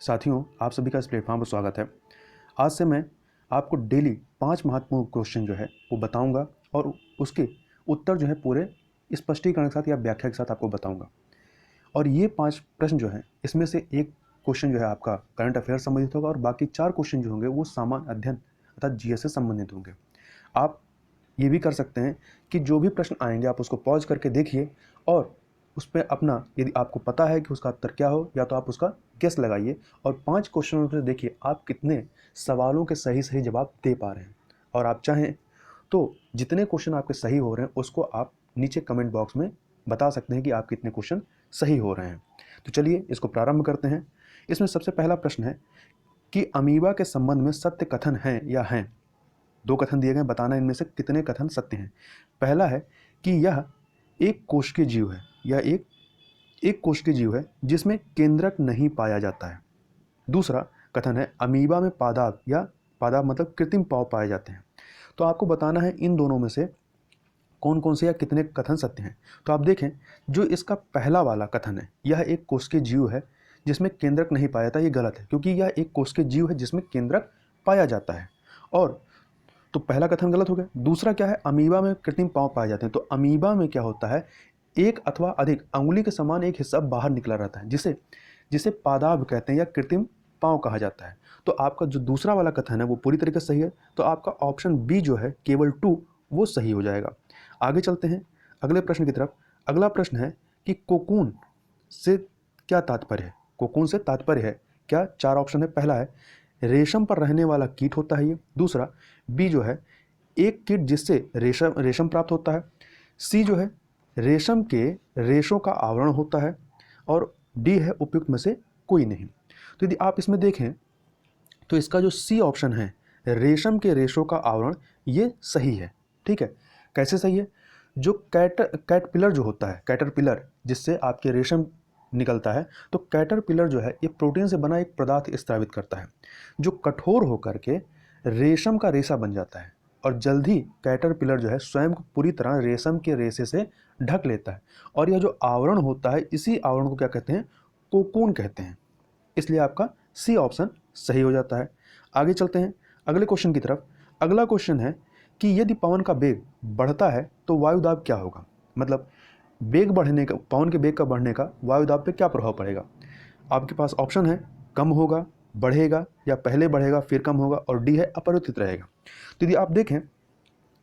साथियों, आप सभी का इस प्लेटफॉर्म पर स्वागत है। आज से मैं आपको डेली 5 महत्वपूर्ण क्वेश्चन जो है वो बताऊंगा और उसके उत्तर जो है पूरे स्पष्टीकरण के साथ या व्याख्या के साथ आपको बताऊंगा। और ये 5 प्रश्न जो हैं इसमें से एक क्वेश्चन जो है आपका करंट अफेयर संबंधित होगा और बाकी 4 क्वेश्चन जो होंगे वो सामान्य अध्ययन अर्थात जीएस से संबंधित होंगे। आप ये भी कर सकते हैं कि जो भी प्रश्न आएंगे आप उसको पॉज करके देखिए और उस पर अपना, यदि आपको पता है कि उसका उत्तर क्या हो या तो आप उसका गेस लगाइए और 5 क्वेश्चनों से देखिए आप कितने सवालों के सही सही जवाब दे पा रहे हैं। और आप चाहें तो जितने क्वेश्चन आपके सही हो रहे हैं उसको आप नीचे कमेंट बॉक्स में बता सकते हैं कि आप कितने क्वेश्चन सही हो रहे हैं। तो चलिए इसको प्रारंभ करते हैं। इसमें सबसे पहला प्रश्न है कि अमीबा के संबंध में सत्य कथन हैं या हैं। 2 कथन दिए गए, बताना इनमें से कितने कथन सत्य हैं। पहला है कि यह एक कोशिकीय जीव है, यह एक कोशिकीय जीव है जिसमें केंद्रक नहीं पाया जाता है। दूसरा कथन है अमीबा में पादाब या पादाब मतलब कृत्रिम पाँव पाए जाते हैं। तो आपको बताना है इन दोनों में से कौन कौन से या कितने कथन सत्य हैं। तो आप देखें, जो इसका पहला वाला कथन है यह एक कोशिकीय जीव है जिसमें केंद्रक नहीं पाया जाता, ये गलत है क्योंकि यह एक कोशिकीय जीव है जिसमें केंद्रक पाया जाता है। और तो पहला कथन गलत हो गया। दूसरा क्या है, अमीबा में कृत्रिम पाँव पाए जाते हैं। तो अमीबा में क्या होता है, एक अथवा अधिक अंगुली के समान एक हिस्सा बाहर निकला रहता है जिसे जिसे पादाब कहते हैं या कृत्रिम पाँव कहा जाता है। तो आपका जो दूसरा वाला कथन है वो पूरी तरीके से सही है। तो आपका ऑप्शन बी जो है केवल 2 वो सही हो जाएगा। आगे चलते हैं अगले प्रश्न की तरफ। अगला प्रश्न है कि कोकून से क्या तात्पर्य है। कोकून से तात्पर्य है क्या, 4 ऑप्शन है। पहला है रेशम पर रहने वाला कीट होता है ये। दूसरा बी जो है एक कीट जिससे रेशम प्राप्त होता है। सी जो है रेशम के रेशों का आवरण होता है। और डी है उपयुक्त में से कोई नहीं। तो यदि आप इसमें देखें तो इसका जो सी ऑप्शन है रेशम के रेशों का आवरण, ये सही है। ठीक है, कैसे सही है, जो कैटरपिलर जो होता है, कैटरपिलर जिससे आपके रेशम निकलता है, तो कैटरपिलर जो है ये प्रोटीन से बना एक पदार्थ स्रावित करता है जो कठोर होकर के रेशम का रेशा बन जाता है और जल्द ही कैटरपिलर जो है स्वयं को पूरी तरह रेशम के रेशे से ढक लेता है। और यह जो आवरण होता है इसी आवरण को क्या कहते हैं, कोकून कहते हैं। इसलिए आपका सी ऑप्शन सही हो जाता है। आगे चलते हैं अगले क्वेश्चन की तरफ। अगला क्वेश्चन है कि यदि पवन का वेग बढ़ता है तो वायुदाब क्या होगा। मतलब वेग बढ़ने का, पवन के वेग का बढ़ने का वायुदाब पे क्या प्रभाव पड़ेगा। आपके पास ऑप्शन है कम होगा, बढ़ेगा या पहले बढ़ेगा फिर कम होगा, और डी है अपरिवर्तित रहेगा। तो यदि आप देखें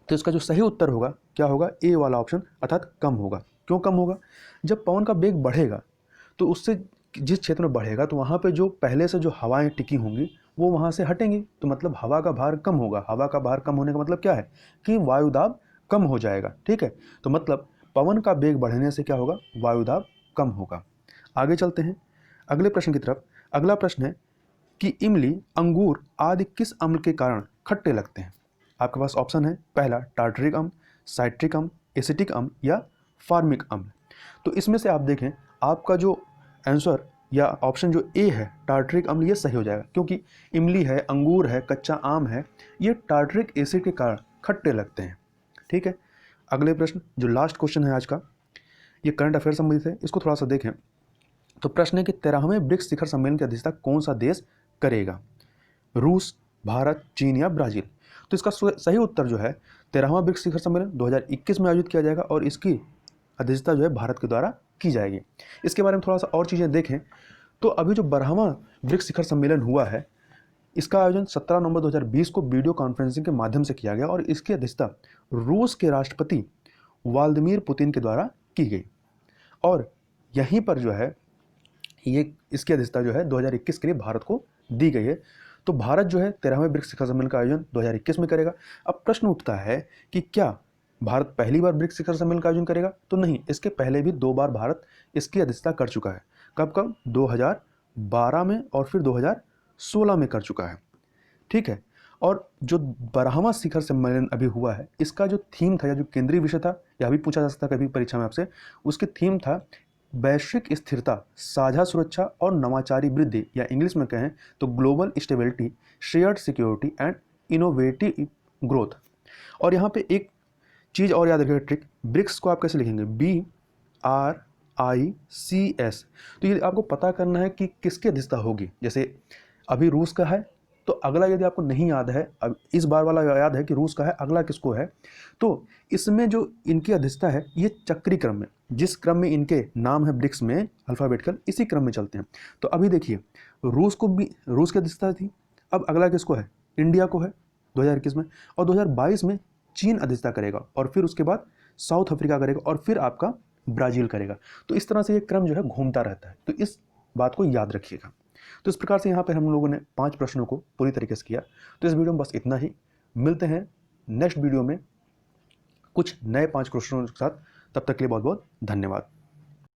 तो इसका जो सही उत्तर होगा क्या होगा, ए वाला ऑप्शन अर्थात कम होगा। क्यों कम होगा, जब पवन का वेग बढ़ेगा तो उससे जिस क्षेत्र में बढ़ेगा तो वहाँ पे जो पहले से जो हवाएं टिकी होंगी वो वहाँ से हटेंगी, तो मतलब हवा का भार कम होगा। हवा का भार कम होने का मतलब क्या है कि वायुदाब कम हो जाएगा। ठीक है, तो मतलब पवन का वेग बढ़ने से क्या होगा, वायुदाब कम होगा। आगे चलते हैं अगले प्रश्न की तरफ। अगला प्रश्न है कि इमली, अंगूर आदि किस अम्ल के कारण खट्टे लगते हैं। आपके पास ऑप्शन है पहला टार्टरिक अम्ल, साइट्रिक अम्ल, एसिटिक अम्ल या फार्मिक अम्ल। तो इसमें से आप देखें आपका जो आंसर या ऑप्शन जो ए है टार्टरिक अम्ल, ये सही हो जाएगा क्योंकि इमली है, अंगूर है, कच्चा आम है, ये टार्टरिक एसिड के कारण खट्टे लगते हैं। ठीक है, अगले प्रश्न जो लास्ट क्वेश्चन है आज का, ये करंट अफेयर संबंधित है, इसको थोड़ा सा देखें। तो प्रश्न है कि 13वें ब्रिक्स शिखर सम्मेलन की अध्यक्षता कौन सा देश करेगा, रूस, भारत, चीन या ब्राजील। तो इसका सही उत्तर जो है 13वां ब्रिक्स शिखर सम्मेलन 2021 में आयोजित किया जाएगा और इसकी अध्यक्षता जो है भारत के द्वारा की जाएगी। इसके बारे में थोड़ा सा और चीज़ें देखें तो अभी जो 12वां ब्रिक्स शिखर सम्मेलन हुआ है इसका आयोजन 17 नवंबर 2020 को वीडियो कॉन्फ्रेंसिंग के माध्यम से किया गया और इसकी अध्यक्षता रूस के राष्ट्रपति व्लादिमीर पुतिन के द्वारा की गई। और यहीं पर जो है ये इसकी अध्यक्षता जो है 2021 के लिए भारत को दी गई है। तो भारत जो है 13वें ब्रिक्स शिखर सम्मेलन का आयोजन 2021 में करेगा। अब प्रश्न उठता है कि क्या भारत पहली बार ब्रिक्स शिखर सम्मेलन का आयोजन करेगा, तो नहीं, इसके पहले भी 2 बार भारत इसकी अध्यक्षता कर चुका है। कब कब, 2012 में और फिर 2016 में कर चुका है। ठीक है, और जो 12वां शिखर सम्मेलन अभी हुआ है इसका जो थीम था या जो केंद्रीय विषय था, यह भी पूछा जा सकता है कभी परीक्षा में आपसे, उसकी थीम था वैश्विक स्थिरता, साझा सुरक्षा और नवाचारी वृद्धि, या इंग्लिश में कहें तो global stability, shared security and innovative growth. और यहाँ पे एक चीज़ और याद रखिएगा ट्रिक, ब्रिक्स को आप कैसे लिखेंगे, BRICS, ICS। तो ये आपको पता करना है कि किसकी अध्यक्षता होगी। जैसे अभी रूस का है, तो अगला यदि आपको नहीं याद है, अब इस बार वाला याद है कि रूस का है, अगला किसको है, तो इसमें जो इनकी अध्यक्षता है ये चक्री क्रम में, जिस क्रम में इनके नाम है ब्रिक्स में अल्फ़ाबेटिकल, इसी क्रम में चलते हैं। तो अभी देखिए रूस को भी, रूस की अध्यक्षता थी, अब अगला किसको है, इंडिया को है 2021 में, और 2022 में चीन अध्यक्षता करेगा, और फिर उसके बाद साउथ अफ्रीका करेगा, और फिर आपका ब्राज़ील करेगा। तो इस तरह से ये क्रम जो है घूमता रहता है, तो इस बात को याद रखिएगा। तो इस प्रकार से यहाँ पर हम लोगों ने 5 प्रश्नों को पूरी तरीके से किया। तो इस वीडियो में बस इतना ही, मिलते हैं नेक्स्ट वीडियो में कुछ नए 5 क्वेश्चनों के साथ। तब तक के लिए बहुत बहुत धन्यवाद।